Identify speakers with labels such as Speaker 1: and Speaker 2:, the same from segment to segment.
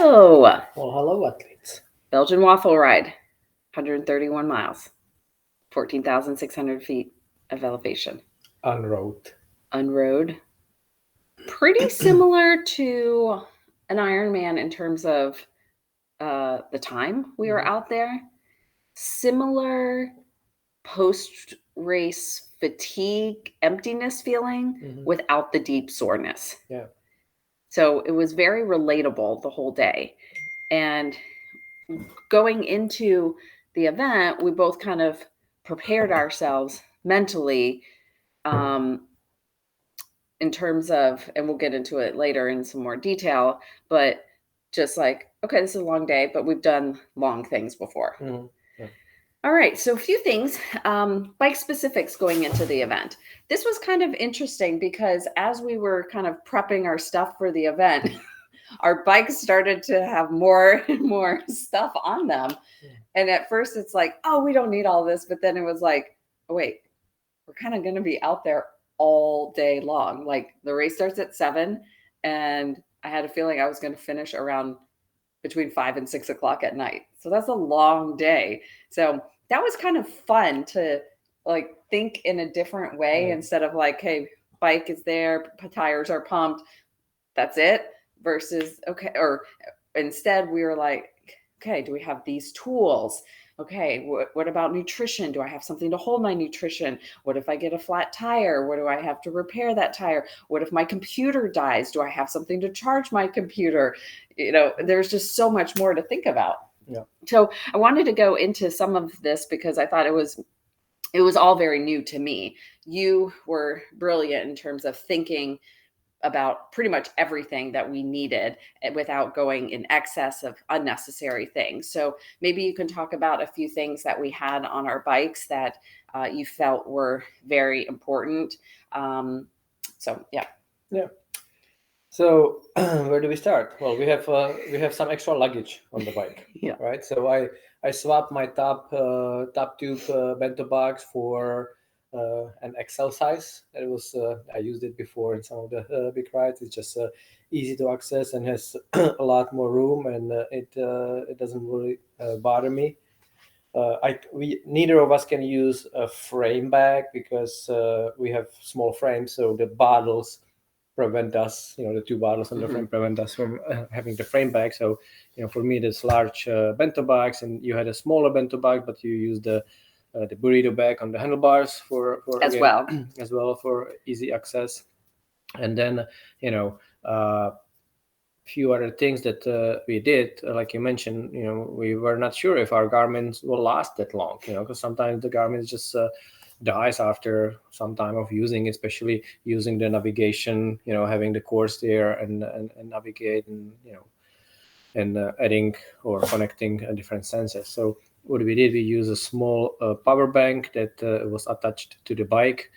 Speaker 1: Hello.
Speaker 2: Well, hello, athletes.
Speaker 1: Belgian Waffle Ride, 131 miles, 14,600 feet of elevation.
Speaker 2: En route.
Speaker 1: Unroad. Pretty similar to an Ironman in terms of the time we were out there. Similar post race fatigue, emptiness feeling without the deep soreness.
Speaker 2: Yeah.
Speaker 1: So it was very relatable the whole day. And going into the event, we both kind of prepared ourselves mentally in terms of, and we'll get into it later in some more detail, but just like, okay, this is a long day, but we've done long things before.
Speaker 2: Yeah.
Speaker 1: All right, so a few things, bike specifics going into the event. This was kind of interesting because as we were kind of prepping our stuff for the event, our bikes started to have more and more stuff on them. And at first it's like, oh, we don't need all this. But then it was like, oh, wait, we're kind of going to be out there all day long. Like the race starts at 7 and I had a feeling I was going to finish around between 5 and 6 o'clock at night. So that's a long day. So that was kind of fun to like think in a different way instead of like, hey, bike is there, tires are pumped, that's it, versus okay, or instead we were like, okay, do we have these tools? Okay, what about nutrition? Do I have something to hold my nutrition? What if I get a flat tire? What do I have to repair that tire? What if my computer dies? Do I have something to charge my computer? You know, there's just so much more to think about.
Speaker 2: Yeah.
Speaker 1: So I wanted to go into some of this because I thought it was all very new to me. You were brilliant in terms of thinking about pretty much everything that we needed without going in excess of unnecessary things. So maybe you can talk about a few things that we had on our bikes that you felt were very important. So yeah.
Speaker 2: So where do we start? Well, we have some extra luggage on the bike, right? So I swapped my top tube bento box for an XL size. It was I used it before in some of the big rides. It's just easy to access and has a lot more room, and it doesn't really bother me. We neither of us can use a frame bag because we have small frames, so the bottles prevent us, the two bottles on the frame prevent us from having the frame bag. So, for me, this large bento bags, and you had a smaller bento bag, but you used the burrito bag on the handlebars for
Speaker 1: as
Speaker 2: well for easy access. And then, few other things that we did, like you mentioned, we were not sure if our Garmins will last that long, because sometimes the Garmin just dies after some time of using, especially using the navigation, having the course there and navigate and adding or connecting different sensors. So what we did, we used a small power bank that was attached to the bike.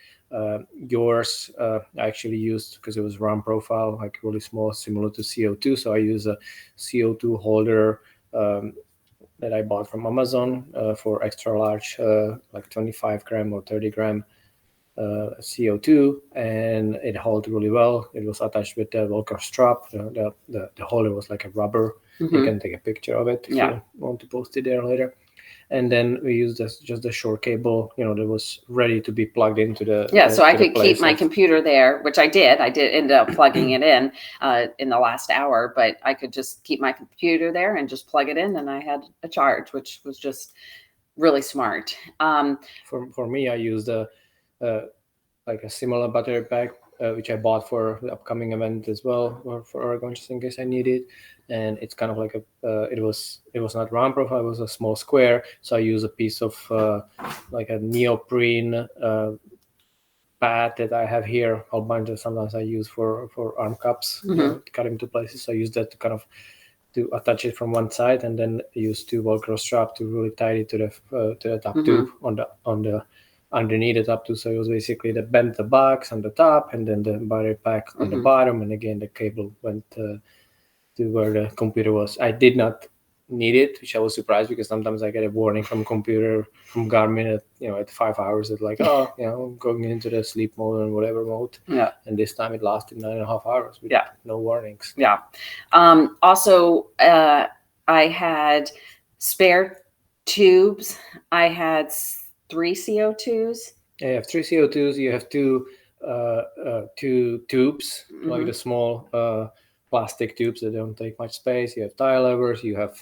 Speaker 2: Yours I actually used because it was round profile, like really small, similar to CO2. So I use a CO2 holder that I bought from Amazon for extra large, like 25 gram or 30 gram CO2, and it held really well. It was attached with the Velcro strap. The holder was like a rubber. You can take a picture of it if you want to post it there later. And then we used just the short cable, that was ready to be plugged into the
Speaker 1: so I could keep my computer there, which I did. I did end up plugging it in the last hour, but I could just keep my computer there and just plug it in, and I had a charge, which was just really smart.
Speaker 2: For me, I used like a similar battery pack, which I bought for the upcoming event as well, or for Oregon, just in case I need it. And it's kind of like it was not round profile, it was a small square. So I use a piece of like a neoprene pad that I have here, a whole bunch of sometimes I use for arm cups, cut into places. So I use that to kind of to attach it from one side, and then use two Velcro strap to really tie it to the top tube on the underneath the top tube. So it was basically the bento box on the top, and then the battery pack on the bottom, and again the cable went to where the computer was. I did not need it, which I was surprised because sometimes I get a warning from computer from Garmin at 5 hours. It's like, oh, I'm going into the sleep mode and whatever mode.
Speaker 1: Yeah.
Speaker 2: And this time it lasted 9.5 hours with no warnings.
Speaker 1: Yeah. Also, I had spare tubes. I had 3 CO2s.
Speaker 2: Yeah, you have 3 CO2s. You have two tubes, like the small plastic tubes that don't take much space. You have tire levers. You have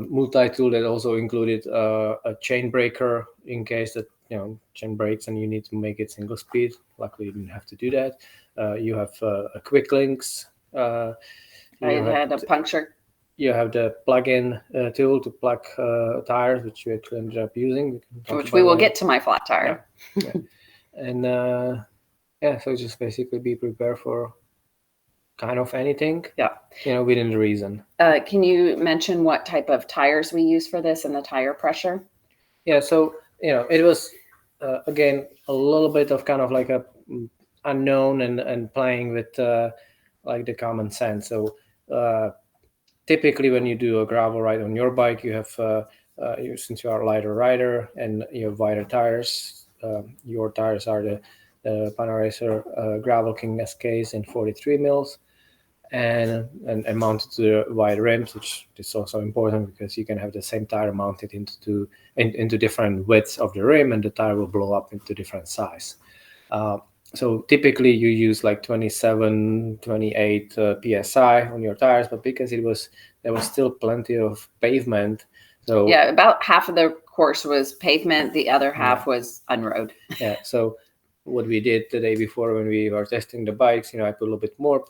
Speaker 2: multi-tool that also included a chain breaker in case that chain breaks and you need to make it single speed. Luckily, you didn't have to do that. You have a quick links.
Speaker 1: I had a puncture.
Speaker 2: You have the plug-in tool to plug tires, which we actually ended up using.
Speaker 1: Which we will get to my flat tire.
Speaker 2: Yeah. And so just basically be prepared for kind of anything.
Speaker 1: Yeah.
Speaker 2: Within the reason.
Speaker 1: Can you mention what type of tires we use for this and the tire pressure?
Speaker 2: Yeah. So, it was, again, a little bit of kind of like a unknown and playing with like the common sense. So typically when you do a gravel ride on your bike, you have, since you are a lighter rider and you have wider tires, your tires are the Panaracer Gravel King SKs in 43 mils. And mounted to the wide rims, which is also important because you can have the same tire mounted into different widths of the rim, and the tire will blow up into different size. So typically you use like 27, 28 psi on your tires, but because there was still plenty of pavement. So
Speaker 1: yeah, about half of the course was pavement, the other half was unroad.
Speaker 2: Yeah, so what we did the day before when we were testing the bikes, I put a little bit more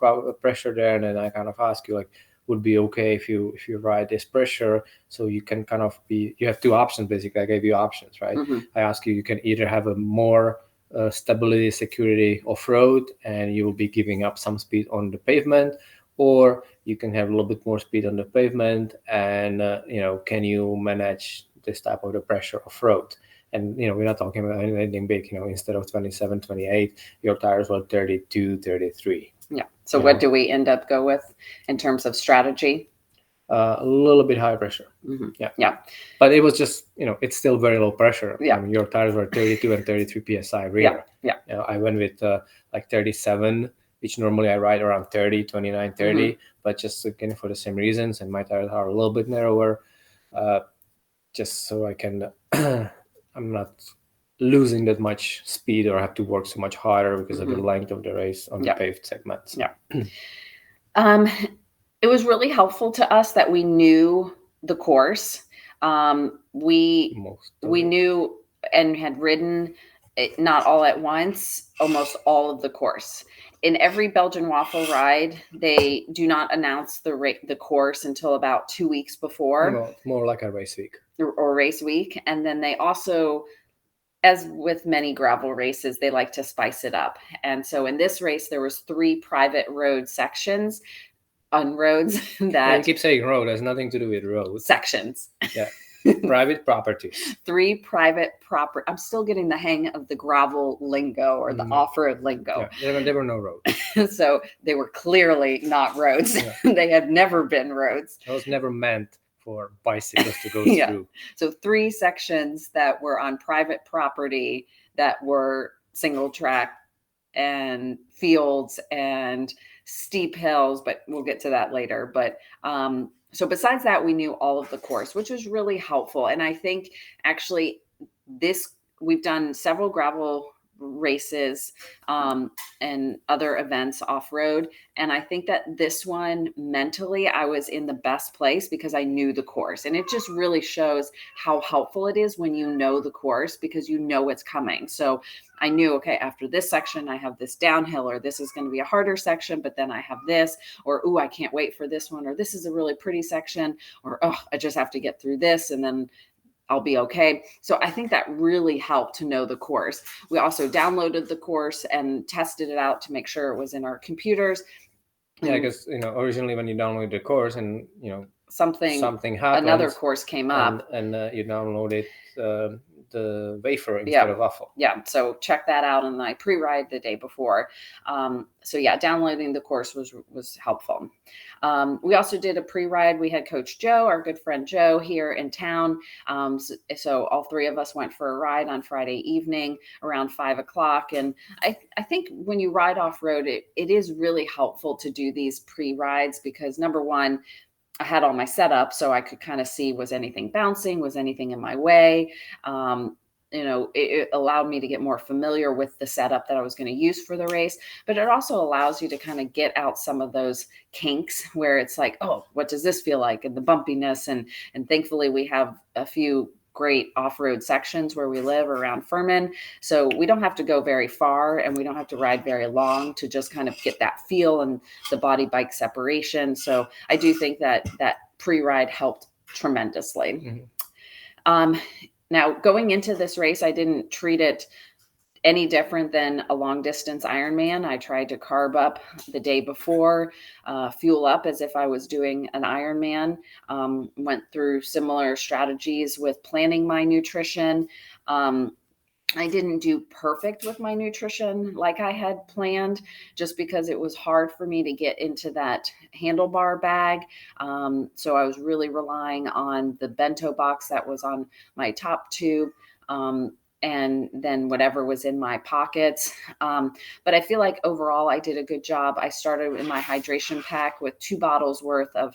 Speaker 2: pressure there, and then I kind of ask you, like, would be okay if you ride this pressure, so you can kind of you have two options basically. I gave you options, right? I ask you can either have a more stability, security off-road, and you will be giving up some speed on the pavement, or you can have a little bit more speed on the pavement, and can you manage this type of the pressure off-road? And we're not talking about anything big. Instead of 27, 28, your tires were 32, 33.
Speaker 1: Yeah. So what do we end up go with in terms of strategy?
Speaker 2: A little bit high pressure. Yeah. But it was just it's still very low pressure.
Speaker 1: Yeah.
Speaker 2: Your tires were 32 and 33 psi rear.
Speaker 1: Yeah.
Speaker 2: I went with like 37, which normally I ride around 30, 29, 30. But just again for the same reasons, and my tires are a little bit narrower, just so I can. I'm not losing that much speed or have to work so much harder because of the length of the race on the paved segments.
Speaker 1: Yeah. It was really helpful to us that we knew the course. We knew and had ridden it, not all at once, almost all of the course. In every Belgian Waffle Ride, they do not announce the course until about 2 weeks before.
Speaker 2: More like a race week.
Speaker 1: Or race week. And then they also, as with many gravel races, they like to spice it up. And so in this race, there was 3 private road sections on roads that...
Speaker 2: you keep saying road, has nothing to do with road.
Speaker 1: Sections.
Speaker 2: Yeah. Private properties.
Speaker 1: 3 private property. I'm still getting the hang of the gravel lingo or the off-road lingo.
Speaker 2: Yeah, there were no roads.
Speaker 1: So they were clearly not roads. Yeah. They had never been roads.
Speaker 2: It was never meant for bicycles to go through.
Speaker 1: So 3 sections that were on private property that were single track and fields and steep hills, but we'll get to that later. But so besides that, we knew all of the course, which was really helpful. And I think actually we've done several gravel races and other events off-road. And I think that this one, mentally, I was in the best place because I knew the course. And it just really shows how helpful it is when you know the course, because you know what's coming. So I knew, okay, after this section, I have this downhill, or this is going to be a harder section, but then I have this, or, ooh, I can't wait for this one, or this is a really pretty section, or, oh, I just have to get through this, and then I'll be okay. So I think that really helped to know the course. We also downloaded the course and tested it out to make sure it was in our computers.
Speaker 2: Yeah, because originally when you download the course and
Speaker 1: something
Speaker 2: happens,
Speaker 1: another course came up,
Speaker 2: and you download it, the wafer instead of waffle.
Speaker 1: Yeah. So check that out in my pre-ride the day before. So yeah, downloading the course was helpful. We also did a pre-ride. We had Coach Joe, our good friend Joe, here in town. So all three of us went for a ride on Friday evening around 5 o'clock. And I think when you ride off-road, it is really helpful to do these pre-rides because number one, I had all my setup so I could kind of see, was anything bouncing, was anything in my way. It allowed me to get more familiar with the setup that I was going to use for the race, but it also allows you to kind of get out some of those kinks where it's like, oh, what does this feel like? And the bumpiness. And thankfully we have a few great off-road sections where we live around Furman. So we don't have to go very far and we don't have to ride very long to just kind of get that feel and the body bike separation. So I do think that pre-ride helped tremendously. Now going into this race, I didn't treat it any different than a long distance Ironman. I tried to carb up the day before, fuel up as if I was doing an Ironman. Went through similar strategies with planning my nutrition. I didn't do perfect with my nutrition like I had planned, just because it was hard for me to get into that handlebar bag. So I was really relying on the bento box that was on my top tube. And then whatever was in my pockets. But I feel like overall I did a good job. I started in my hydration pack with 2 bottles worth of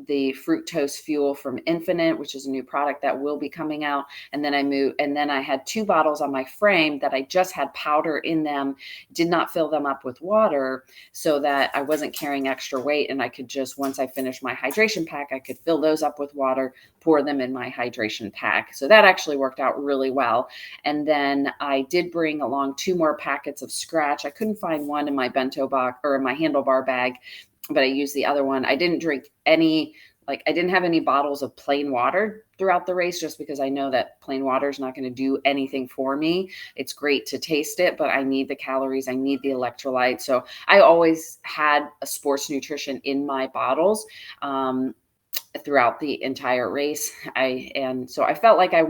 Speaker 1: the fructose fuel from Infinite, which is a new product that will be coming out. And then I had 2 bottles on my frame that I just had powder in them, did not fill them up with water so that I wasn't carrying extra weight. And I could just, once I finished my hydration pack, I could fill those up with water, pour them in my hydration pack. So that actually worked out really well. And then I did bring along 2 more packets of Scratch. I couldn't find one in my bento box or in my handlebar bag, but I used the other one. I didn't drink I didn't have any bottles of plain water throughout the race, just because I know that plain water is not going to do anything for me. It's great to taste it, but I need the calories. I need the electrolytes. So I always had a sports nutrition in my bottles throughout the entire race. So I felt like I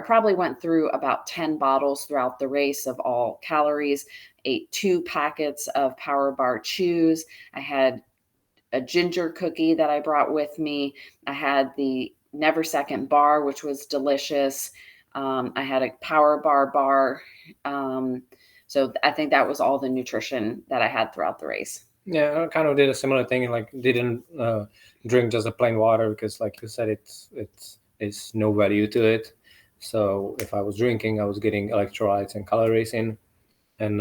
Speaker 1: probably went through about 10 bottles throughout the race of all calories, ate 2 packets of Power Bar Chews. I had a ginger cookie that I brought with me. I had the Never Second bar, which was delicious. I had a Power Bar. So I think that was all the nutrition that I had throughout the race.
Speaker 2: Yeah, I kind of did a similar thing. Like, didn't drink just a plain water because, like you said, it's no value to it. So if I was drinking, I was getting electrolytes and calories in, and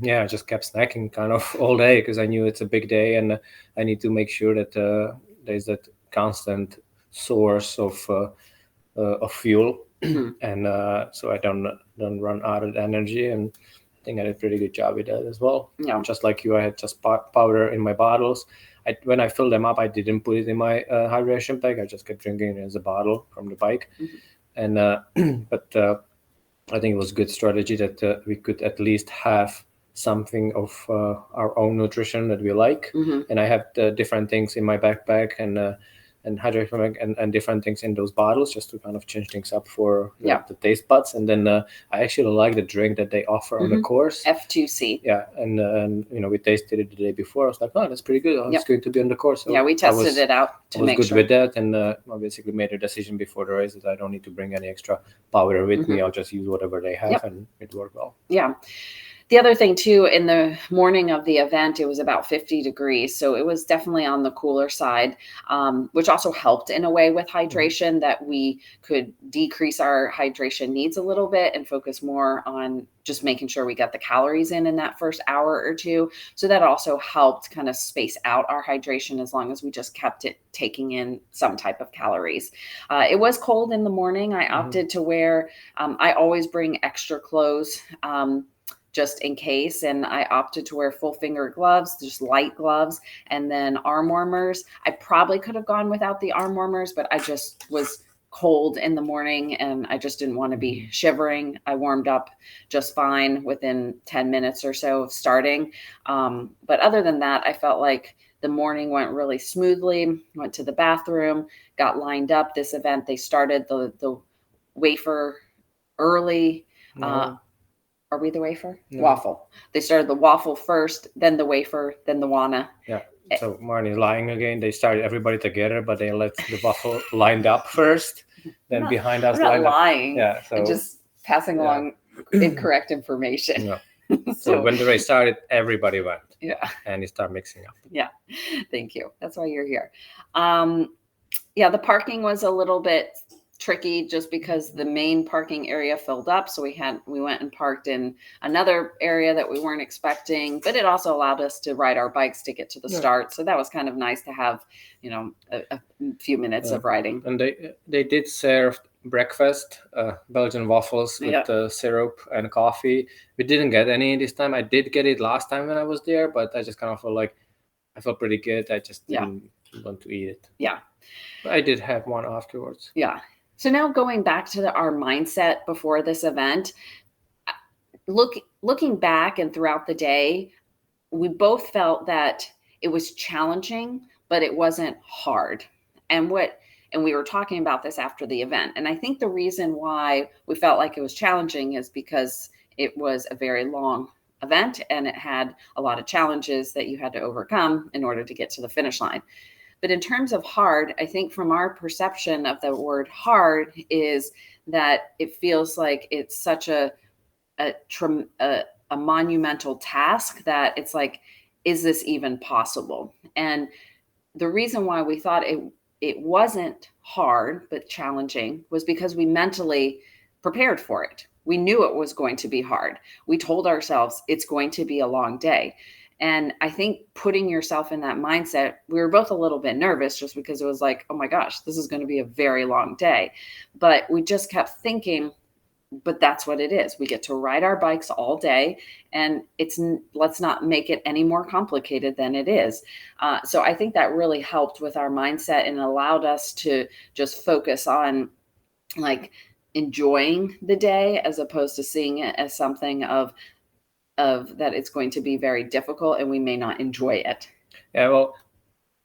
Speaker 2: yeah, I just kept snacking kind of all day because I knew it's a big day and I need to make sure that there's that constant source of fuel, and so I don't run out of energy. And I think I did a pretty good job with that as well.
Speaker 1: Yeah.
Speaker 2: Just like you, I had just powder in my bottles. When I filled them up, I didn't put it in my hydration pack. I just kept drinking it as a bottle from the bike. And but I think it was a good strategy that we could at least have something of our own nutrition that we like. And I have different things in my backpack and hydration and different things in those bottles, just to kind of change things up for the taste buds. And then I actually like the drink that they offer on the course,
Speaker 1: F2C.
Speaker 2: Yeah, and we tasted it the day before. I was like, oh, that's pretty good. It's going to be on the course. So
Speaker 1: yeah, we tested it out to make sure.
Speaker 2: I was good with that, and I basically made a decision before the race that I don't need to bring any extra powder with me. I'll just use whatever they have, and it worked well.
Speaker 1: Yeah. The other thing too, in the morning of the event, it was about 50 degrees. So it was definitely on the cooler side, which also helped in a way with hydration, that we could decrease our hydration needs a little bit and focus more on just making sure we got the calories in that first hour or two. So that also helped kind of space out our hydration as long as we just kept it taking in some type of calories. It was cold in the morning. I opted to wear, I always bring extra clothes, just in case. And I opted to wear full finger gloves, just light gloves, and then arm warmers. I probably could have gone without the arm warmers, but I just was cold in the morning and I just didn't want to be shivering. I warmed up just fine within 10 minutes or so of starting. But other than that, I felt like the morning went really smoothly. Went to the bathroom, got lined up. This event, they started the wafer early.
Speaker 2: No,
Speaker 1: Are we the wafer?
Speaker 2: no.
Speaker 1: Waffle. They started the waffle first, then the wafer, then the Wana.
Speaker 2: Yeah. So Marnie's lying again. They started everybody together, but they let the waffle lined up first, then
Speaker 1: I'm
Speaker 2: behind us
Speaker 1: I'm not
Speaker 2: lined up.
Speaker 1: lying.
Speaker 2: Yeah. So
Speaker 1: I'm just passing along incorrect information.
Speaker 2: yeah. So
Speaker 1: So
Speaker 2: when the race started, everybody went,
Speaker 1: yeah,
Speaker 2: and you start mixing up.
Speaker 1: yeah. Thank you. That's why you're here. Yeah, the parking was a little bit tricky just because the main parking area filled up. So we went and parked in another area that we weren't expecting, but it also allowed us to ride our bikes to get to the
Speaker 2: Yeah.
Speaker 1: start. So that was kind of nice to have, a few minutes of riding.
Speaker 2: And they did serve breakfast, Belgian waffles with syrup and coffee. We didn't get any this time. I did get it last time when I was there, but I just kind of felt like I felt pretty good. I just didn't want to eat it.
Speaker 1: Yeah.
Speaker 2: But I did have one afterwards.
Speaker 1: Yeah. So now going back to our mindset before this event, looking back and throughout the day, we both felt that it was challenging, but it wasn't hard. And we were talking about this after the event. And I think the reason why we felt like it was challenging is because it was a very long event and it had a lot of challenges that you had to overcome in order to get to the finish line. But in terms of hard, I think from our perception of the word hard is that it feels like it's such a monumental task that it's like, is this even possible? And the reason why we thought it wasn't hard but challenging was because we mentally prepared for it. We knew it was going to be hard. We told ourselves it's going to be a long day. And I think putting yourself in that mindset, we were both a little bit nervous just because it was like, oh my gosh, this is going to be a very long day. But we just kept thinking, but that's what it is. We get to ride our bikes all day, and let's not make it any more complicated than it is. So I think that really helped with our mindset and allowed us to just focus on like enjoying the day as opposed to seeing it as something of that it's going to be very difficult and we may not enjoy it.
Speaker 2: Yeah, well,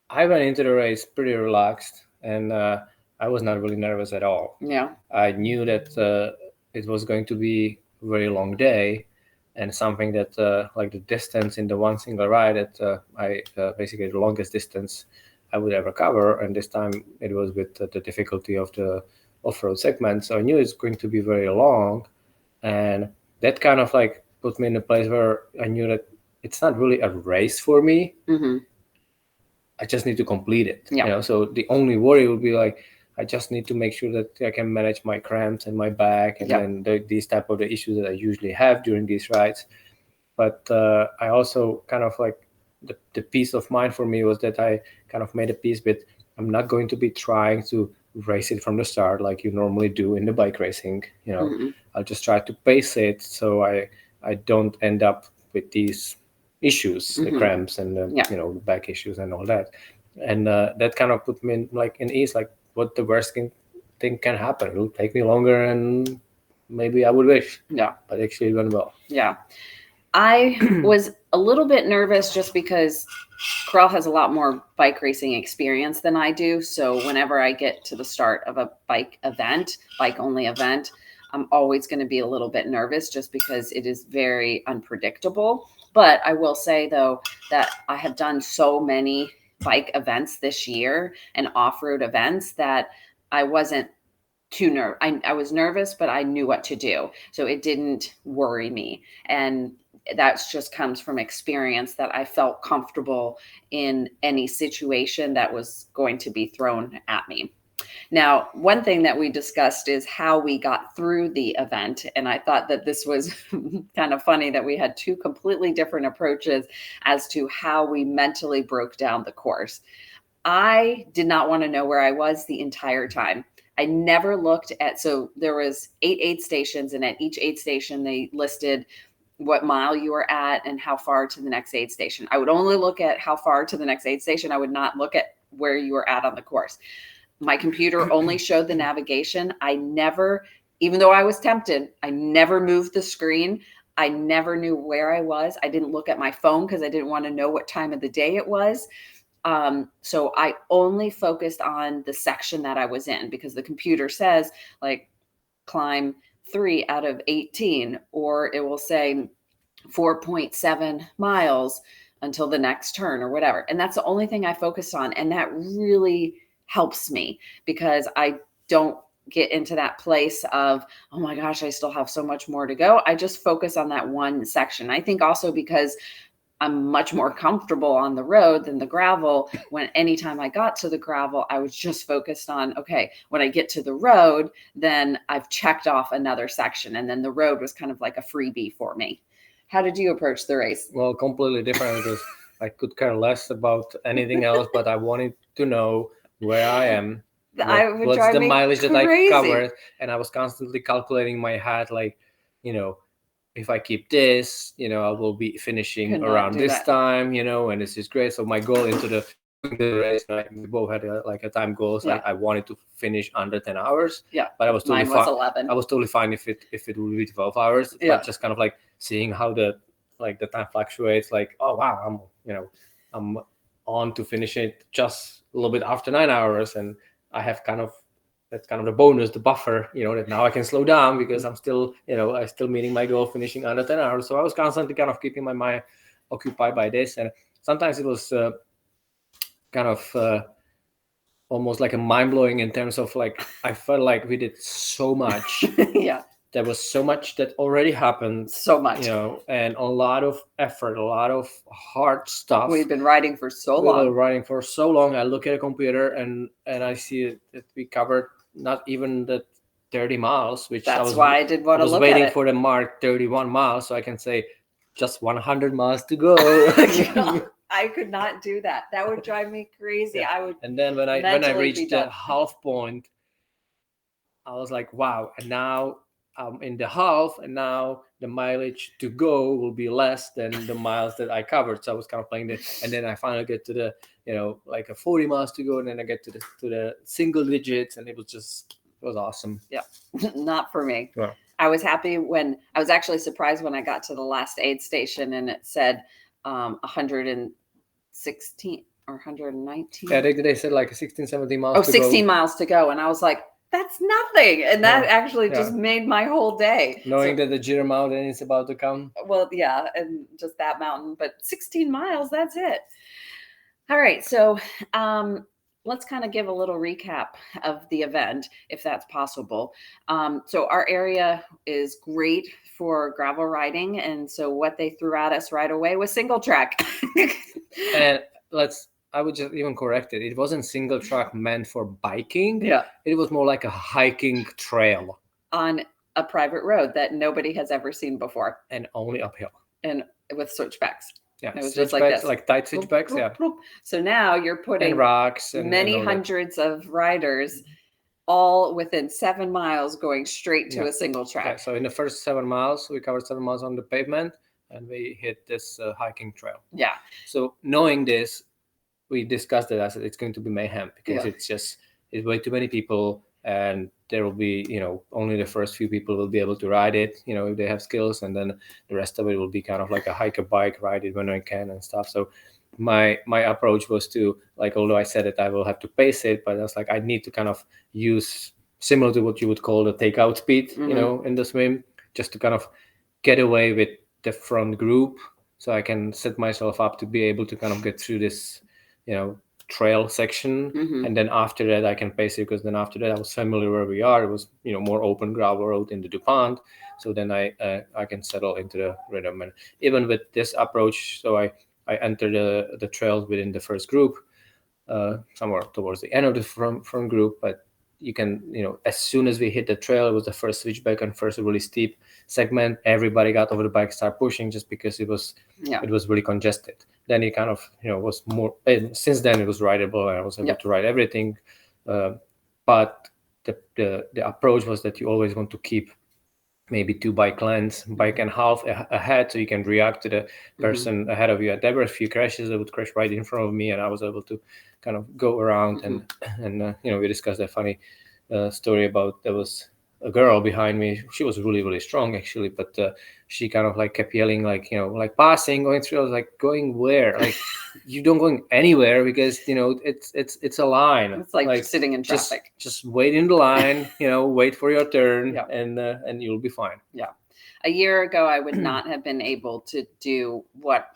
Speaker 2: I went into the race pretty relaxed, and I was not really nervous at all.
Speaker 1: Yeah.
Speaker 2: I knew that it was going to be a very long day, and something that like the distance in the one single ride that I basically the longest distance I would ever cover, and this time it was with the difficulty of the off-road segment. So I knew it's going to be very long, and that kind of like put me in a place where I knew that it's not really a race for me.
Speaker 1: Mm-hmm.
Speaker 2: I just need to complete it.
Speaker 1: Yeah.
Speaker 2: So the only worry would be like, I just need to make sure that I can manage my cramps and my back and then these type of the issues that I usually have during these rides. But I also kind of like the peace of mind for me was that I kind of made a peace with I'm not going to be trying to race it from the start like you normally do in the bike racing.
Speaker 1: Mm-hmm.
Speaker 2: I'll just try to pace it so I don't end up with these issues, the cramps and the back issues and all that. And that kind of put me in ease, like what the worst thing can happen. It'll take me longer and maybe I would wish.
Speaker 1: Yeah.
Speaker 2: But actually it went well.
Speaker 1: Yeah. I was a little bit nervous just because Carl has a lot more bike racing experience than I do. So whenever I get to the start of a bike only event, I'm always going to be a little bit nervous just because it is very unpredictable. But I will say, though, that I have done so many bike events this year and off-road events that I wasn't too nervous. I was nervous, but I knew what to do. So it didn't worry me. And that just comes from experience that I felt comfortable in any situation that was going to be thrown at me. Now, one thing that we discussed is how we got through the event. And I thought that this was kind of funny that we had two completely different approaches as to how we mentally broke down the course. I did not want to know where I was the entire time. I never looked so there was 8 aid stations, and at each aid station, they listed what mile you were at and how far to the next aid station. I would only look at how far to the next aid station. I would not look at where you were at on the course. My computer only showed the navigation. I never, even though I was tempted, I never moved the screen. I never knew where I was. I didn't look at my phone because I didn't want to know what time of the day it was. So I only focused on the section that I was in because the computer says like climb 3 out of 18, or it will say 4.7 miles until the next turn or whatever. And that's the only thing I focused on. And that really helps me because I don't get into that place of, oh my gosh, I still have so much more to go. I just focus on that one section. I think also because I'm much more comfortable on the road than the gravel. When anytime I got to the gravel, I was just focused on, okay, when I get to the road, then I've checked off another section. And then the road was kind of like a freebie for me. How did you approach the race?
Speaker 2: Well, completely different because I could care less about anything else, but I wanted to know where I am. What's the mileage that I covered? And I was constantly calculating in my head, like, if I keep this, I will be finishing around this time, and this is great. So my goal into the race, we both had a time goal. So I wanted to finish under 10 hours.
Speaker 1: Yeah.
Speaker 2: But I was totally
Speaker 1: fine. 11.
Speaker 2: I was totally fine if it would be 12 hours. Yeah. But just kind of like seeing how the time fluctuates, like, oh wow, I'm on to finish it just a little bit after 9 hours, and I have that's kind of the bonus, the buffer, that now I can slow down because I'm still, I'm still meeting my goal, finishing under 10 hours. So I was constantly kind of keeping my mind occupied by this. And sometimes it was kind of almost like a mind blowing in terms of like, I felt like we did so much.
Speaker 1: Yeah.
Speaker 2: There was so much that already happened.
Speaker 1: So much.
Speaker 2: And a lot of effort, a lot of hard stuff.
Speaker 1: We've been riding for so long.
Speaker 2: We were riding for so long. I look at a computer and I see that we covered not even the 30 miles, which
Speaker 1: that's why I did want to look at it.
Speaker 2: I was waiting for the mark 31 miles so I can say just 100 miles to go.
Speaker 1: I could not do that. That would drive me crazy. Yeah. I would.
Speaker 2: And then when I reached the half point, I was like, wow. And now I'm in the half, and now the mileage to go will be less than the miles that I covered. So I was kind of playing this, and then I finally get to the, like a 40 miles to go, and then I get to the single digits, and it was awesome.
Speaker 1: Yeah, not for me.
Speaker 2: Yeah.
Speaker 1: I was happy when I was actually surprised when I got to the last aid station and it said 116 or 119.
Speaker 2: Yeah, they said like 16, 17 miles.
Speaker 1: Oh, 16 miles to go, and I was like, that's nothing. And that actually just made my whole day.
Speaker 2: Knowing that the Jira mountain is about to come.
Speaker 1: Well, yeah, and just that mountain, but 16 miles, that's it. All right. So let's kind of give a little recap of the event, if that's possible. So our area is great for gravel riding. And so what they threw at us right away was single track.
Speaker 2: And I would just even correct it. It wasn't single track meant for biking.
Speaker 1: Yeah.
Speaker 2: It was more like a hiking trail.
Speaker 1: On a private road that nobody has ever seen before.
Speaker 2: And only uphill.
Speaker 1: And with switchbacks.
Speaker 2: Yeah.
Speaker 1: It was just like this.
Speaker 2: Like tight switchbacks. Yeah.
Speaker 1: So now you're putting
Speaker 2: and rocks and
Speaker 1: many hundreds of riders all within 7 miles going straight to a single track.
Speaker 2: Yeah. So in the first 7 miles, we covered 7 miles on the pavement and we hit this hiking trail.
Speaker 1: Yeah.
Speaker 2: So knowing this, we discussed it. I said it's going to be mayhem because it's way too many people, and there will be, only the first few people will be able to ride it, if they have skills, and then the rest of it will be kind of like a hike, a bike, ride it when I can and stuff. So my approach was to, like, although I said that I will have to pace it, but I was like, I need to kind of use similar to what you would call the takeout speed, in the swim, just to kind of get away with the front group, so I can set myself up to be able to kind of get through this, trail section. And then after that I can pace it, because then after that I was familiar where we are. It was, more open gravel road in the DuPont. So then I can settle into the rhythm. And even with this approach, so I entered the trails within the first group, somewhere towards the end of the front group. But you can, as soon as we hit the trail, it was the first switchback and first really steep segment. Everybody got over the bike, started pushing, just because it was really congested. Then it kind of, was more. Since then, it was rideable, and I was able to ride everything. But the approach was that you always want to keep maybe 2 bike lengths, bike and half ahead, so you can react to the person ahead of you. And there were a few crashes that would crash right in front of me, and I was able to kind of go around and we discussed a funny story about there was a girl behind me. She was really, really strong actually, but she kind of like kept yelling, like, like passing, going through. I was like, going where? Like, you don't going anywhere, because it's a line.
Speaker 1: It's like sitting in traffic.
Speaker 2: Just wait in the line, wait for your turn,
Speaker 1: Yep.
Speaker 2: and you'll be fine.
Speaker 1: Yeah. A year ago, I would not have been able to do what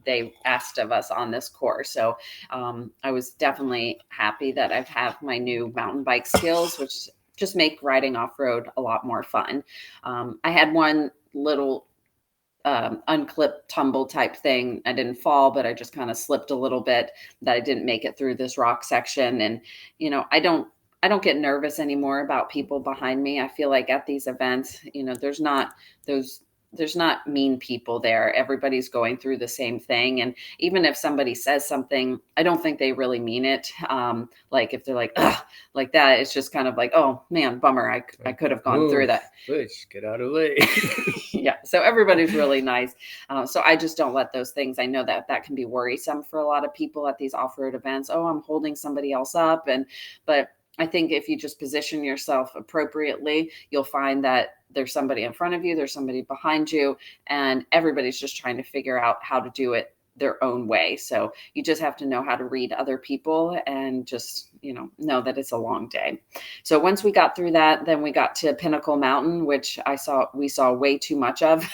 Speaker 1: they asked of us on this course. So I was definitely happy that I've had my new mountain bike skills, which just make riding off-road a lot more fun. I had one little unclipped tumble type thing. I didn't fall, but I just kind of slipped a little bit, that I didn't make it through this rock section. And, I don't get nervous anymore about people behind me. I feel like at these events, there's not mean people there. Everybody's going through the same thing. And even if somebody says something, I don't think they really mean it. Like if they're like, ugh, like that, it's just kind of like, oh man, bummer. I could have gone through that.
Speaker 2: Bitch, get out of the way.
Speaker 1: Yeah. So everybody's really nice. So I just don't let those things. I know that can be worrisome for a lot of people at these off-road events. Oh, I'm holding somebody else up. But I think if you just position yourself appropriately, you'll find that there's somebody in front of you, there's somebody behind you, and everybody's just trying to figure out how to do it their own way. So you just have to know how to read other people and just, know that it's a long day. So once we got through that, then we got to Pinnacle Mountain, which we saw way too much of.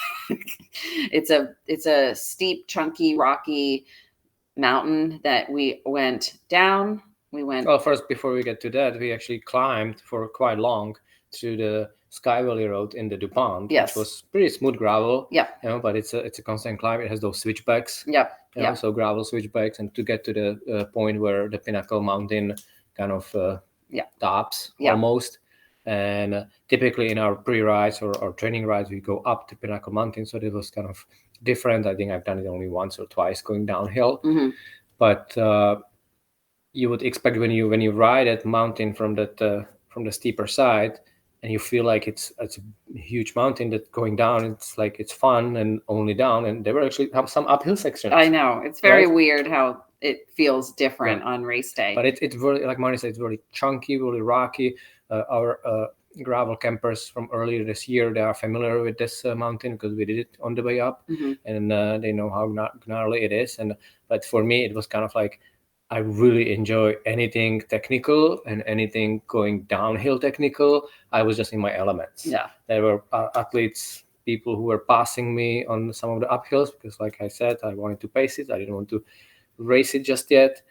Speaker 1: It's a steep, chunky, rocky mountain that we went down. Well,
Speaker 2: first, before we get to that, we actually climbed for quite long through the Sky Valley Road in the DuPont,
Speaker 1: yes,
Speaker 2: which was pretty smooth gravel.
Speaker 1: Yep.
Speaker 2: But it's a constant climb. It has those switchbacks.
Speaker 1: Yep.
Speaker 2: So gravel switchbacks, and to get to the point where the Pinnacle Mountain kind of tops almost. And typically in our pre-rides or training rides, we go up to Pinnacle Mountain. So it was kind of different. I think I've done it only once or twice going downhill.
Speaker 1: Mm-hmm.
Speaker 2: But you would expect when you ride that mountain from the steeper side, and you feel like it's a huge mountain that going down, it's like it's fun and only down. And there were actually some uphill sections.
Speaker 1: I know, it's very weird how it feels different on race day.
Speaker 2: But it's really, like Marnie said, it's really chunky, really rocky. Our gravel campers from earlier this year, they are familiar with this mountain because we did it on the way up.
Speaker 1: Mm-hmm.
Speaker 2: And they know how gnarly it is. But for me, it was kind of like, I really enjoy anything technical and anything going downhill technical. I was just in my elements.
Speaker 1: Yeah.
Speaker 2: There were athletes, people who were passing me on some of the uphills because, like I said, I wanted to pace it. I didn't want to race it just yet.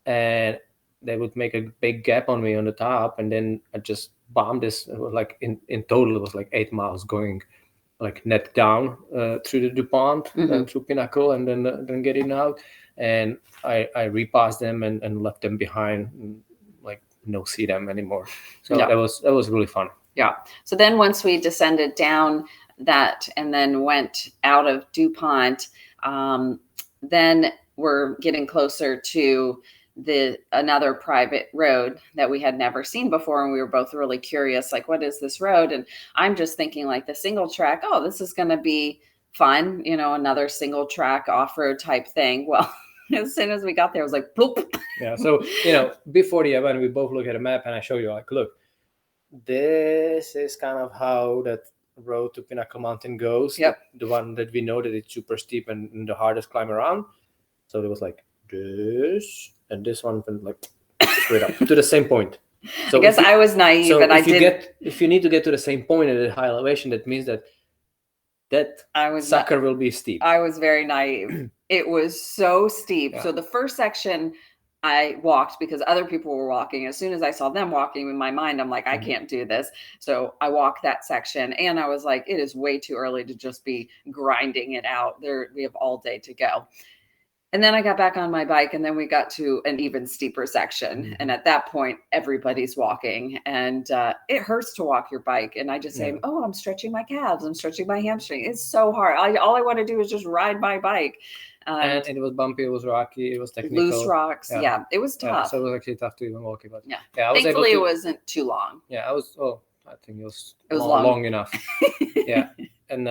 Speaker 2: And they would make a big gap on me on the top. And then I just bombed this. It was like in total, it was like 8 miles going like net down through the DuPont,
Speaker 1: mm-hmm.
Speaker 2: Through Pinnacle, and then getting out. And I repassed them and left them behind, and, like, no see them anymore. So that was really fun.
Speaker 1: Yeah. So then once we descended down that and then went out of DuPont, then we're getting closer to another private road that we had never seen before. And we were both really curious, like, what is this road? And I'm just thinking like the single track, oh, this is going to be fun. Another single track off-road type thing. Well, as soon as we got there, it was like, bloop.
Speaker 2: Yeah. So, before the event, we both look at a map and I show you, like, look, this is kind of how that road to Pinnacle Mountain goes.
Speaker 1: Yep.
Speaker 2: The one that we know that it's super steep and the hardest climb around. So it was like this, and this one went like straight up to the same point. So
Speaker 1: I guess I was naive, and I didn't.
Speaker 2: If you need to get to the same point at a high elevation, that means that sucker will be steep.
Speaker 1: I was very naive. It was so steep. Yeah. So the first section I walked because other people were walking. As soon as I saw them walking, in my mind, I'm like, I can't do this. So I walked that section, and I was like, it is way too early to just be grinding it out. We have all day to go. And then I got back on my bike, and then we got to an even steeper section. Mm-hmm. And at that point, everybody's walking, and it hurts to walk your bike. And I just say, oh, I'm stretching my calves. I'm stretching my hamstring. It's so hard. All I want to do is just ride my bike.
Speaker 2: And it was bumpy. It was rocky. It was technical.
Speaker 1: Loose rocks. Yeah, it was tough.
Speaker 2: So it was actually tough to even walk it. But
Speaker 1: I was thankfully, it wasn't too long.
Speaker 2: Yeah, I think it was long enough. Yeah. And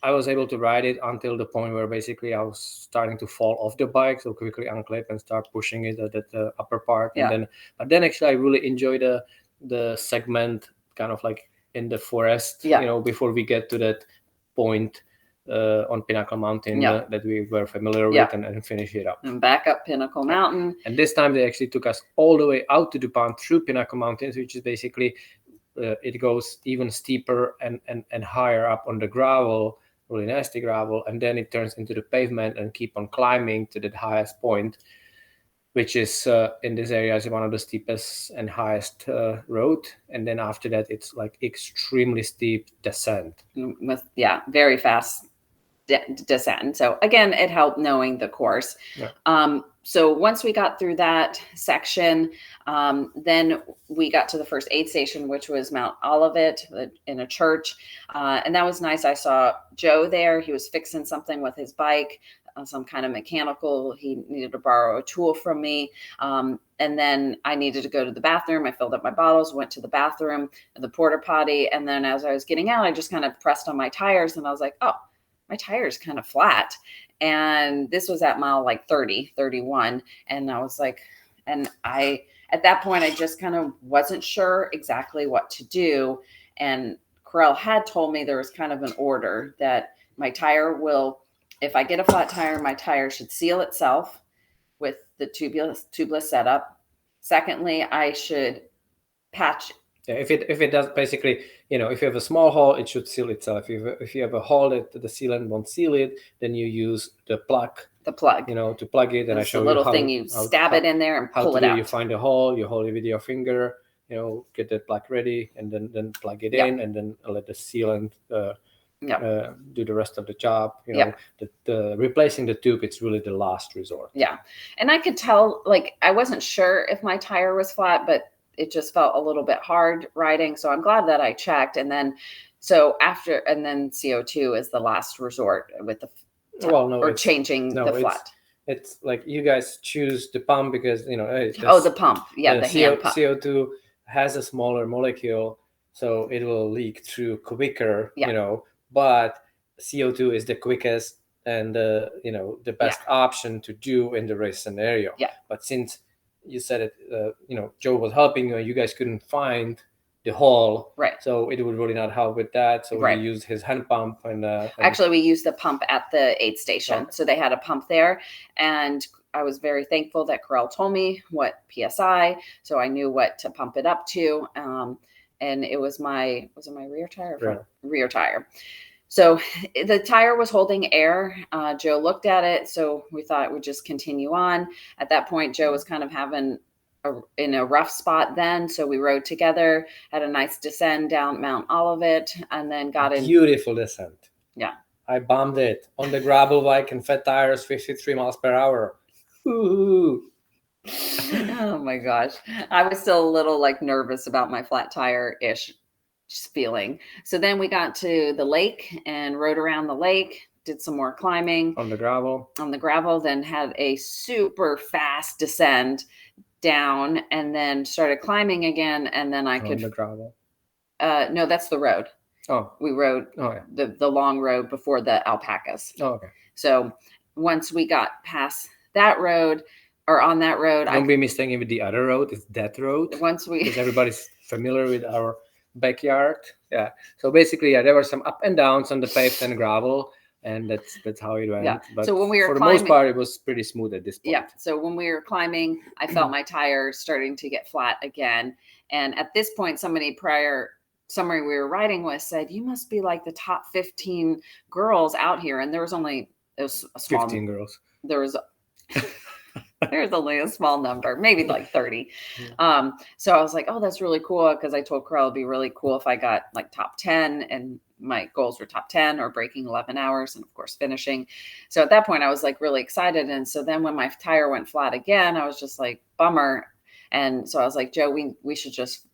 Speaker 2: I was able to ride it until the point where basically I was starting to fall off the bike, so quickly unclip and start pushing it at the upper part. Yeah. But then actually I really enjoyed the segment kind of like in the forest,
Speaker 1: Yeah.
Speaker 2: before we get to that point on Pinnacle Mountain
Speaker 1: Yeah.
Speaker 2: that we were familiar
Speaker 1: Yeah.
Speaker 2: with, and finish it up.
Speaker 1: And back up Pinnacle Mountain.
Speaker 2: And this time they actually took us all the way out to DuPont through Pinnacle Mountains, which is basically it goes even steeper and higher up on the gravel, really nasty gravel, and then it turns into the pavement and keep on climbing to the highest point, which is in this area is one of the steepest and highest road. And then after that, it's like extremely steep descent.
Speaker 1: With very fast descent. So again, it helped knowing the course.
Speaker 2: Yeah.
Speaker 1: So once we got through that section, then we got to the first aid station, which was Mount Olivet in a church. And that was nice. I saw Joe there. He was fixing something with his bike, some kind of mechanical. He needed to borrow a tool from me. And then I needed to go to the bathroom. I filled up my bottles, went to the bathroom, the porta potty. And then as I was getting out, I just kind of pressed on my tires and I was like, oh, my tire's kind of flat. And this was at mile like 30, 31. And I was like, at that point, I just kind of wasn't sure exactly what to do. And Corel had told me there was kind of an order that my tire will, if I get a flat tire, my tire should seal itself with the tubeless setup. Secondly, I should patch.
Speaker 2: Yeah, if it does, basically, if you have a small hole, it should seal itself. If you have a hole that the sealant won't seal it, then you use the plug.
Speaker 1: The plug.
Speaker 2: To plug it. And I show
Speaker 1: you how.
Speaker 2: The little
Speaker 1: thing you stab it in there and pull it out.
Speaker 2: You find a hole, you hold it with your finger, get the plug ready, and then plug it in, and then let the sealant do the rest of the job. The replacing the tube, it's really the last resort.
Speaker 1: Yeah. And I could tell, like, I wasn't sure if my tire was flat, but it just felt a little bit hard riding. So I'm glad that I checked. And then, then CO2 is the last resort with changing the flat.
Speaker 2: It's like you guys choose the pump because,
Speaker 1: the pump. Yeah, the hand pump.
Speaker 2: CO2 has a smaller molecule, so it will leak through quicker, but CO2 is the quickest and the best option to do in the race scenario.
Speaker 1: Yeah.
Speaker 2: But since you said it, Joe was helping you, you guys couldn't find the hole,
Speaker 1: right?
Speaker 2: So it would really not help with that. So we used his hand pump, and
Speaker 1: actually we used the pump at the aid station. So they had a pump there, and I was very thankful that Corel told me what PSI, so I knew what to pump it up to. And it was my rear tire, rear tire. So the tire was holding air. Joe looked at it, so we thought it would just continue on. At that point, Joe was kind of in a rough spot then, so we rode together, had a nice descent down Mount Olivet, and then got in.
Speaker 2: Beautiful descent.
Speaker 1: Yeah.
Speaker 2: I bombed it on the gravel bike and fat tires, 53 miles per hour. Ooh.
Speaker 1: Oh my gosh. I was still a little nervous about my flat tire-ish feeling. So then we got to the lake and rode around the lake, did some more climbing
Speaker 2: on the gravel,
Speaker 1: then had a super fast descent down, and then started climbing again. And then
Speaker 2: on the gravel.
Speaker 1: No, that's the road.
Speaker 2: Oh,
Speaker 1: we rode the long road before the alpacas.
Speaker 2: Oh, okay.
Speaker 1: So once we got past that road, or on that road,
Speaker 2: don't be mistaken with the other road. It's that road.
Speaker 1: Because
Speaker 2: everybody's familiar with our backyard. Yeah. So basically, there were some up and downs on the paved and gravel, and that's how it went.
Speaker 1: Yeah.
Speaker 2: But
Speaker 1: so when we were
Speaker 2: for
Speaker 1: climbing,
Speaker 2: the most part, it was pretty smooth at this point.
Speaker 1: Yeah. So when we were climbing, I felt my tire starting to get flat again. And at this point, somebody we were riding with said, "You must be like the top 15 girls out here." And there was a small
Speaker 2: 15 girls.
Speaker 1: There's only a small number, maybe like 30. So I was like, oh, that's really cool. Because I told Corel it'd be really cool if I got top 10, and my goals were top 10 or breaking 11 hours and of course finishing. So at that point I was really excited. And so then when my tire went flat again, I was just like, bummer. And so I was like, Joe, we should just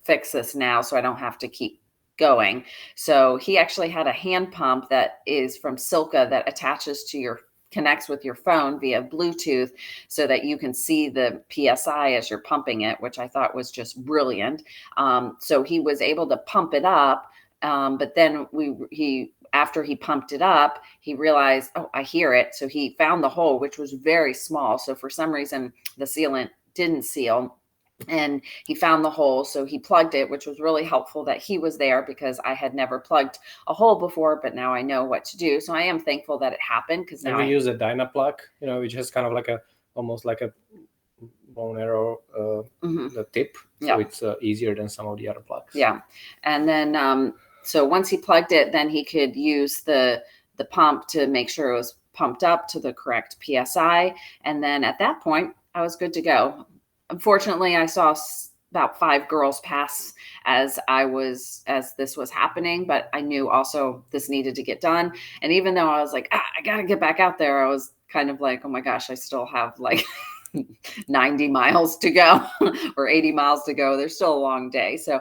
Speaker 1: fix this now so I don't have to keep going. So he actually had a hand pump that is from Silka that connects with your phone via Bluetooth so that you can see the PSI as you're pumping it, which I thought was just brilliant. So he was able to pump it up. But then after he pumped it up, he realized, oh, I hear it. So he found the hole, which was very small. So for some reason, the sealant didn't seal. and he found the hole, so he plugged it, which was really helpful that he was there because I had never plugged a hole before, but now I know what to do. So I am thankful that it happened because
Speaker 2: And
Speaker 1: now
Speaker 2: we use a Dynaplug, which is kind of like almost like a bone arrow, the tip, so it's easier than some of the other plugs.
Speaker 1: Yeah, and then so once he plugged it, then he could use the pump to make sure it was pumped up to the correct psi, and then at that point I was good to go. Unfortunately, I saw about 5 girls pass as this was happening, but I knew also this needed to get done. And even though I was like, I gotta get back out there, I was kind of like, oh my gosh, I still have like 90 miles to go or 80 miles to go. There's still a long day. So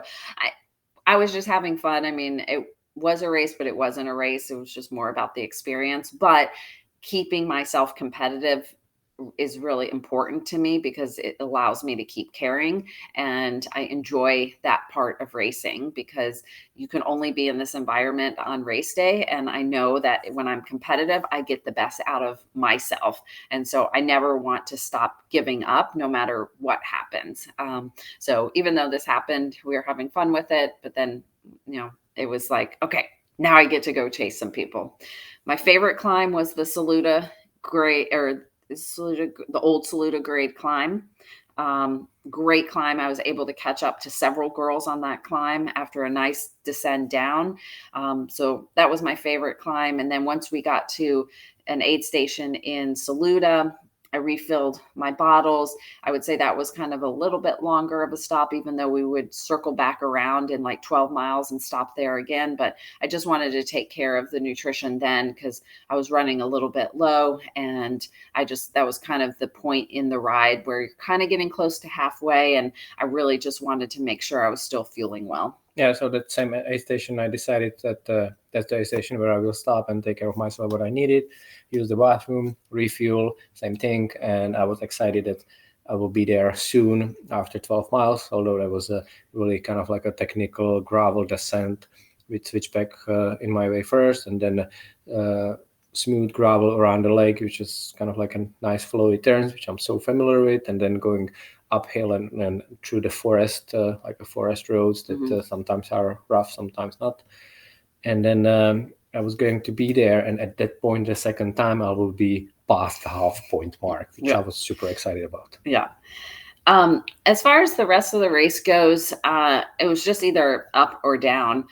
Speaker 1: I was just having fun. I mean, it was a race, but it wasn't a race. It was just more about the experience. But keeping myself competitive is really important to me because it allows me to keep caring, and I enjoy that part of racing because you can only be in this environment on race day, and I know that when I'm competitive I get the best out of myself, and so I never want to stop giving up no matter what happens. So even though this happened, we were having fun with it, but then it was like, okay, now I get to go chase some people. My favorite climb was the Saluda grade, or the old Saluda grade climb. Great climb. I was able to catch up to several girls on that climb after a nice descend down. So that was my favorite climb. And then once we got to an aid station in Saluda, I refilled my bottles. I would say that was kind of a little bit longer of a stop, even though we would circle back around in like 12 miles and stop there again. But I just wanted to take care of the nutrition then because I was running a little bit low. And that was kind of the point in the ride where you're kind of getting close to halfway. And I really just wanted to make sure I was still fueling well.
Speaker 2: Yeah, so that same aid station, I decided that that's the aid station where I will stop and take care of myself what I needed, use the bathroom, refuel, same thing. And I was excited that I will be there soon after 12 miles, although that was a really kind of like a technical gravel descent with switchback in my way first, and then smooth gravel around the lake, which is kind of like a nice flowy turns, which I'm so familiar with, and then going uphill and through the forest, like the forest roads that sometimes are rough, sometimes not. And then I was going to be there, and at that point, the second time, I will be past the half point mark, which I was super excited about.
Speaker 1: Yeah. As far as the rest of the race goes, it was just either up or down.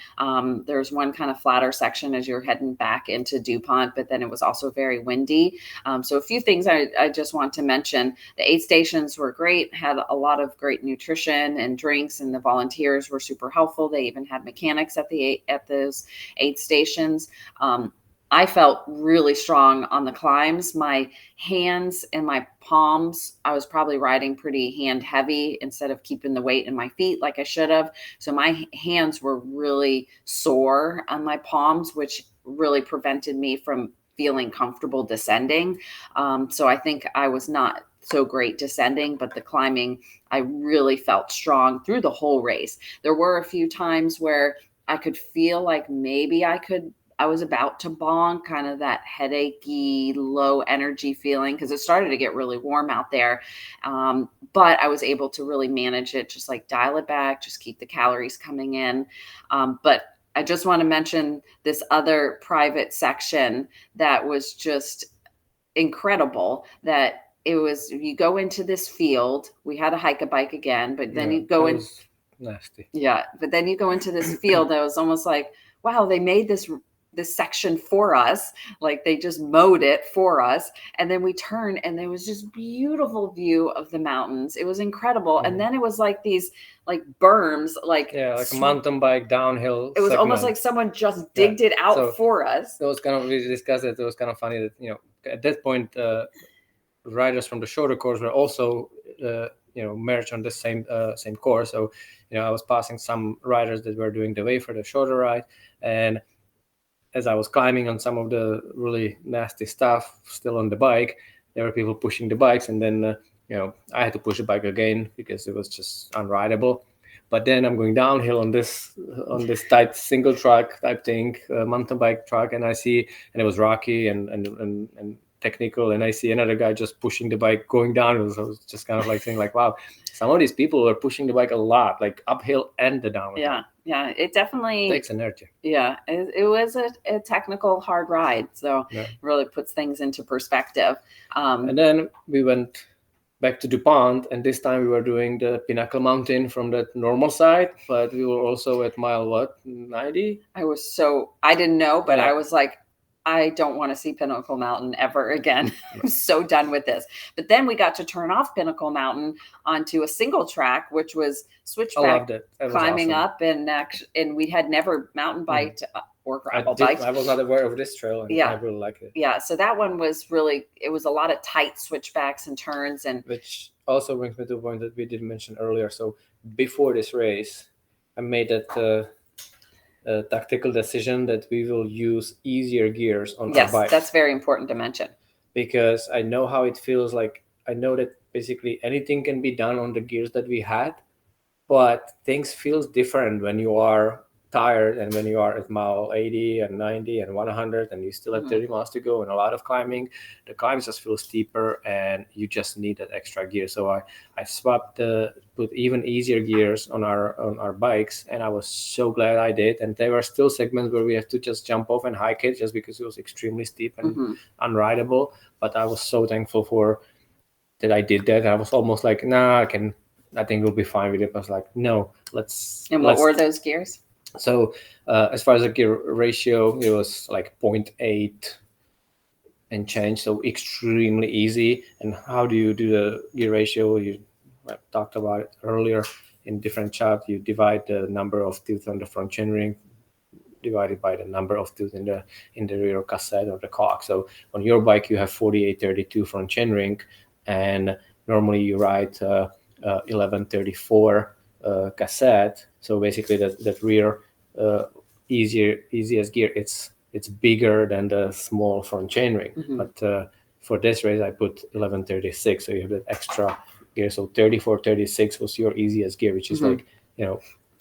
Speaker 1: There's one kind of flatter section as you're heading back into DuPont, but then it was also very windy. So a few things I just want to mention. The aid stations were great, had a lot of great nutrition and drinks, and the volunteers were super helpful. They even had mechanics at those aid stations. I felt really strong on the climbs. My hands and my palms, I was probably riding pretty hand heavy instead of keeping the weight in my feet like I should have. So my hands were really sore on my palms, which really prevented me from feeling comfortable descending. So I think I was not so great descending, but the climbing, I really felt strong through the whole race. There were a few times where I could feel like maybe I was about to bonk, kind of that headachy, low energy feeling because it started to get really warm out there. But I was able to really manage it, just like dial it back, just keep the calories coming in. But I just want to mention this other private section that was just incredible, that it was, you go into this field, we had to hike a bike again, but then you go in.
Speaker 2: Nasty.
Speaker 1: Yeah. But then you go into this field that was almost like, wow, they made this section for us, like they just mowed it for us, and then we turned and there was just beautiful view of the mountains. It was incredible. And then it was like these like berms, like
Speaker 2: a mountain bike downhill
Speaker 1: it was
Speaker 2: segment.
Speaker 1: almost like someone just digged it out for us.
Speaker 2: It was kind of, we discussed it was kind of funny that at that point riders from the shorter course were also merged on the same course. So I was passing some riders that were doing the way for the shorter ride, and as I was climbing on some of the really nasty stuff still on the bike, there were people pushing the bikes, and then I had to push the bike again because it was just unrideable. But then I'm going downhill on this tight single track type thing, mountain bike track, and I see, and it was rocky and technical, and I see another guy just pushing the bike going down. So I was just kind of like saying like, wow, some of these people are pushing the bike a lot, like uphill and the downhill.
Speaker 1: Yeah, it definitely
Speaker 2: takes energy.
Speaker 1: Yeah, it was a technical hard ride, so really puts things into perspective.
Speaker 2: And then we went back to DuPont, and this time we were doing the Pinnacle Mountain from the normal side, but we were also at mile 90.
Speaker 1: I didn't know, but I was like, I don't want to see Pinnacle Mountain ever again. I'm so done with this. But then we got to turn off Pinnacle Mountain onto a single track, which was switchback climbing up, and we had never mountain biked or gravel biked.
Speaker 2: I was not aware of this trail, and I really like it.
Speaker 1: Yeah, so that one was it was a lot of tight switchbacks and turns, and
Speaker 2: which also brings me to a point that we didn't mention earlier. So before this race, I made that tactical decision that we will use easier gears on our bike.
Speaker 1: Yes, that's very important to mention.
Speaker 2: Because I know how it feels like. I know that basically anything can be done on the gears that we had, but things feels different when you are tired and when you are at mile 80 and 90 and 100 and you still have 30 miles to go and a lot of climbing. The climbs just feel steeper and you just need that extra gear. So I swapped put even easier gears on our bikes, and I was so glad I did. And there were still segments where we have to just jump off and hike it just because it was extremely steep and unrideable. But I was so thankful for that I did that. I was almost like, I think we'll be fine with it. I was like, no, let's.
Speaker 1: And what were those gears?
Speaker 2: So as far as the gear ratio, it was like 0.8 and change, so extremely easy. And how do you do the gear ratio? I talked about it earlier in different chart. You divide the number of tooth on the front chainring divided by the number of tooth in the rear cassette or the cock. So on your bike, you have 4832 front chainring, and normally you ride 1134 cassette. So basically that rear easiest gear, it's bigger than the small front chainring. But for this race I put 1136, so you have that extra gear. So 3436 was your easiest gear, which is like,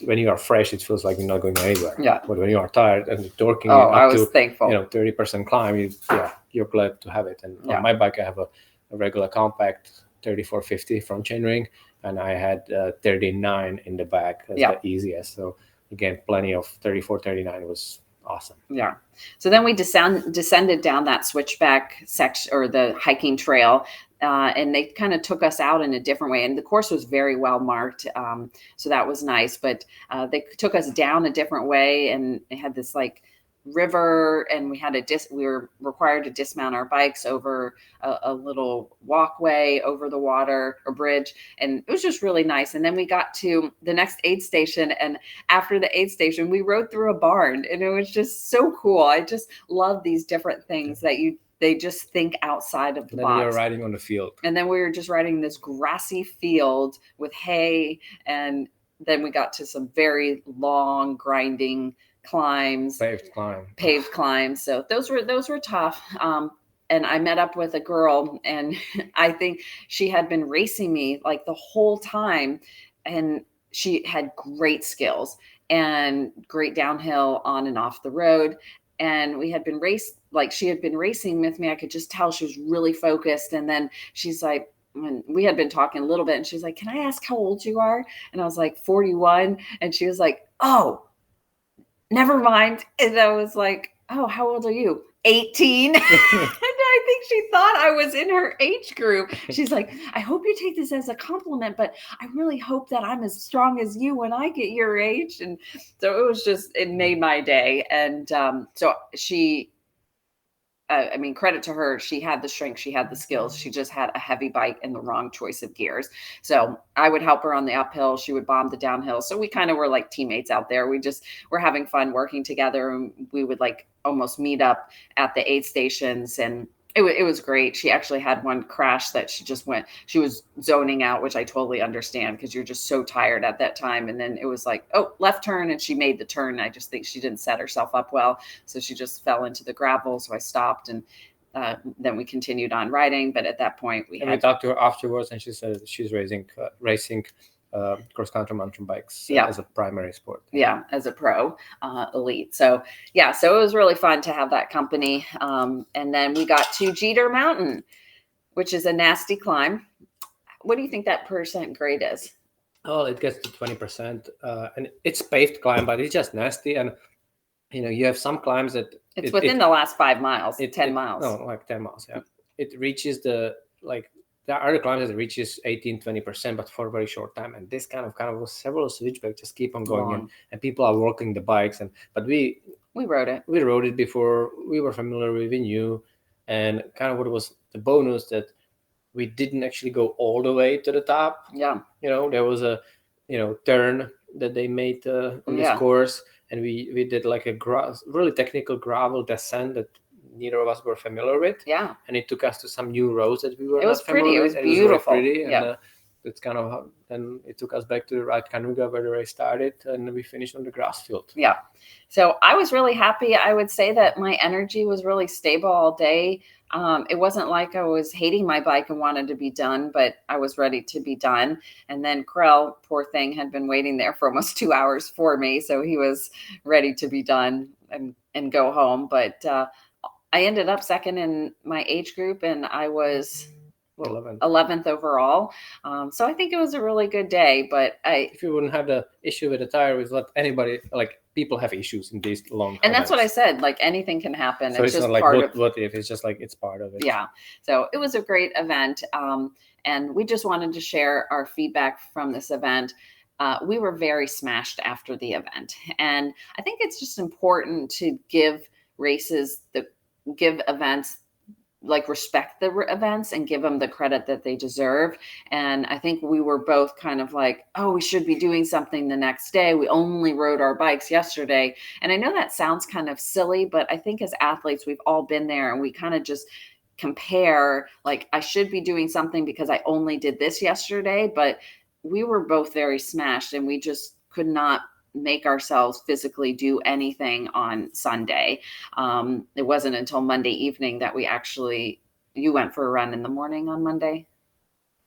Speaker 2: when you are fresh it feels like you're not going anywhere. But when you are tired and torquing
Speaker 1: I was thankful.
Speaker 2: 30% climb, you're glad to have it. And on my bike I have a regular compact 3450 front chainring, and I had 39 in the back as the easiest. So again, plenty of 34, 39 was awesome.
Speaker 1: Yeah. So then we descended down that switchback section or the hiking trail, and they kind of took us out in a different way. And the course was very well marked, so that was nice. But they took us down a different way, and it had this like river, and we were required to dismount our bikes over a little walkway over the water or bridge, and it was just really nice. And then we got to the next aid station, and after the aid station we rode through a barn, and it was just so cool. I just love these different things that they just think outside of the box.
Speaker 2: We were riding on the field,
Speaker 1: and then we were just riding this grassy field with hay, and then we got to some very long grinding climbs, paved climbs. So those were tough. And I met up with a girl, and I think she had been racing me like the whole time, and she had great skills and great downhill on and off the road. And she had been racing with me. I could just tell she was really focused. And then she's like, when we had been talking a little bit, and she's like, "Can I ask how old you are?" And I was like, 41. And she was like, "Oh, never mind." And I was like, "Oh, how old are you?" 18. And I think she thought I was in her age group. She's like, "I hope you take this as a compliment, but I really hope that I'm as strong as you when I get your age." And so it made my day. And so she, credit to her. She had the strength, she had the skills. She just had a heavy bike and the wrong choice of gears. So I would help her on the uphill. She would bomb the downhill. So we kind of were like teammates out there. We just were having fun working together, and we would like almost meet up at the aid stations, and it was great. She actually had one crash that she was zoning out, which I totally understand because you're just so tired at that time. And then it was like, oh, left turn, and she made the turn. I just think she didn't set herself up well. So she just fell into the gravel. So I stopped, and then we continued on riding. But at that point we
Speaker 2: talked to her afterwards, and she said she's racing cross-country mountain bikes
Speaker 1: Yeah.
Speaker 2: as a primary sport.
Speaker 1: Yeah, as a pro elite. So yeah, so it was really fun to have that company. And then we got to Jeter Mountain, which is a nasty climb. What do you think that percent grade is?
Speaker 2: Oh, it gets to 20%, and it's paved climb, but it's just nasty. And you have some climbs that
Speaker 1: It's within the last 5 miles, 10 miles.
Speaker 2: No, like 10 miles. Yeah, it reaches there are other climbs that reaches 18-20%, but for a very short time. And this kind of was several switchbacks just keep on going in, and people are working the bikes. But we
Speaker 1: rode it.
Speaker 2: We rode it before. We were familiar with, we knew, and kind of what was the bonus that we didn't actually go all the way to the top.
Speaker 1: Yeah.
Speaker 2: There was a turn that they made on this course, and we did like a really technical gravel descent that neither of us were familiar with.
Speaker 1: Yeah.
Speaker 2: And it took us to some new roads that we were
Speaker 1: not familiar with.
Speaker 2: It was
Speaker 1: pretty. It was beautiful.
Speaker 2: Really pretty. And it's kind of, then it took us back to the right Kanuga where the race started, and we finished on the grass field.
Speaker 1: Yeah. So I was really happy. I would say that my energy was really stable all day. It wasn't like I was hating my bike and wanted to be done, but I was ready to be done. And then Krell, poor thing, had been waiting there for almost 2 hours for me. So he was ready to be done and go home. But I ended up second in my age group, and I was 11th overall. So I think it was a really good day. But if
Speaker 2: you wouldn't have the issue with the tire, with let anybody, like, people have issues in these long
Speaker 1: and events. That's what I said, like anything can happen.
Speaker 2: So it's just like what if, it's just like it's part of it.
Speaker 1: Yeah. So it was a great event, and we just wanted to share our feedback from this event. We were very smashed after the event, and I think it's just important to give events, like, respect the events and give them the credit that they deserve. And I think we were both kind of like, oh, we should be doing something the next day. We only rode our bikes yesterday. And I know that sounds kind of silly, but I think as athletes, we've all been there, and we kind of just compare, like, I should be doing something because I only did this yesterday. But we were both very smashed, and we just could not make ourselves physically do anything on Sunday. It wasn't until Monday evening that you went for a run in the morning on Monday?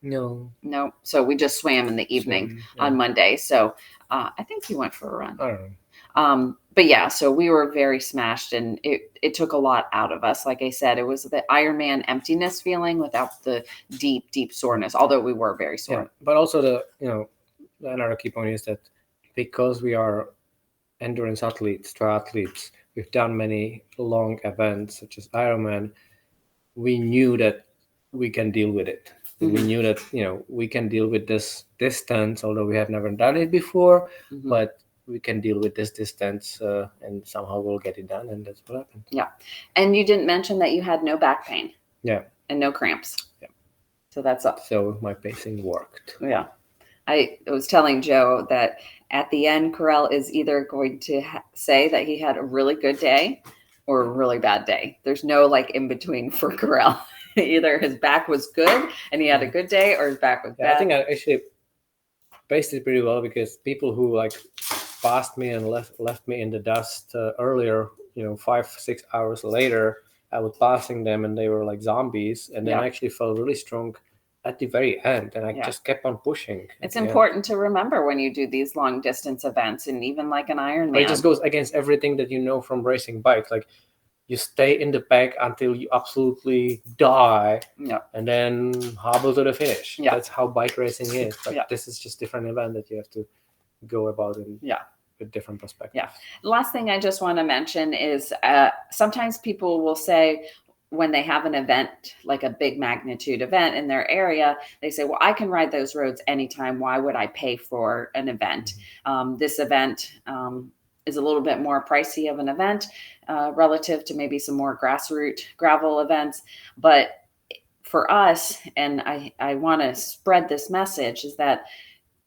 Speaker 2: No.
Speaker 1: So we just swam in the evening on Monday. So I think you went for a run.
Speaker 2: I don't know.
Speaker 1: But yeah, so we were very smashed, and it took a lot out of us. Like I said, it was the Ironman emptiness feeling without the deep, deep soreness, although we were very sore.
Speaker 2: Yeah, but also another key point is that because we are endurance athletes, triathletes, we've done many long events such as Ironman. We knew that we can deal with it. Mm-hmm. We knew that we can deal with this distance, although we have never done it before. Mm-hmm. But we can deal with this distance, and somehow we'll get it done, and that's what happened.
Speaker 1: Yeah, and you didn't mention that you had no back pain.
Speaker 2: Yeah,
Speaker 1: and no cramps.
Speaker 2: Yeah,
Speaker 1: so that's up.
Speaker 2: So my pacing worked.
Speaker 1: Yeah. I was telling Joe that at the end, Karel is either going to say that he had a really good day or a really bad day. There's no in between for Karel. Either his back was good and he had a good day, or his back was bad.
Speaker 2: I think I actually paced it pretty well, because people who passed me and left me in the dust earlier, 5-6 hours later, I was passing them and they were like zombies, and then I actually felt really strong at the very end, and I just kept on pushing.
Speaker 1: It's important to remember when you do these long distance events, and even like an Ironman.
Speaker 2: But it just goes against everything that you know from racing bikes. Like, you stay in the pack until you absolutely die, and then hobble to the finish. Yeah. That's how bike racing is. But this is just different event that you have to go about in with different perspectives.
Speaker 1: Yeah. The last thing I just want to mention is sometimes people will say, when they have an event, like a big magnitude event in their area, they say, well, I can ride those roads anytime. Why would I pay for an event? This event is a little bit more pricey of an event relative to maybe some more grassroots gravel events. But for us, and I want to spread this message, is that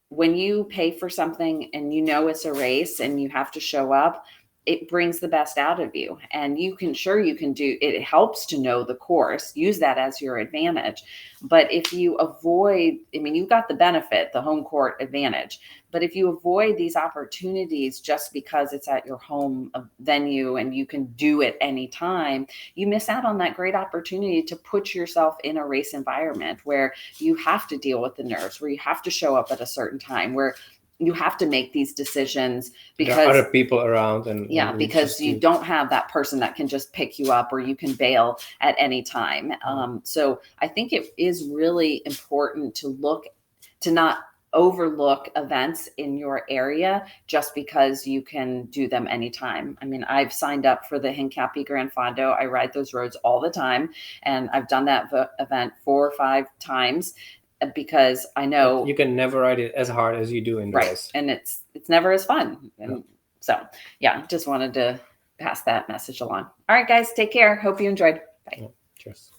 Speaker 1: when you pay for something and it's a race and you have to show up, it brings the best out of you. And you can do it. Helps to know the course, use that as your advantage. But if you avoid, I mean, you've got the benefit, the home court advantage. But if you avoid these opportunities just because it's at your home venue and you can do it anytime, you miss out on that great opportunity to put yourself in a race environment where you have to deal with the nerves, where you have to show up at a certain time, where you have to make these decisions because
Speaker 2: there are other people around, and
Speaker 1: because you don't have that person that can just pick you up, or you can bail at any time. So I think it is really important to not overlook events in your area just because you can do them anytime. I mean, I've signed up for the Hincapie Gran Fondo. I ride those roads all the time, and I've done that event 4 or 5 times, because I know
Speaker 2: you can never ride it as hard as you do in the race,
Speaker 1: and it's never as fun. And so, yeah, just wanted to pass that message along. All right, guys, take care. Hope you enjoyed. Bye.
Speaker 2: Cheers.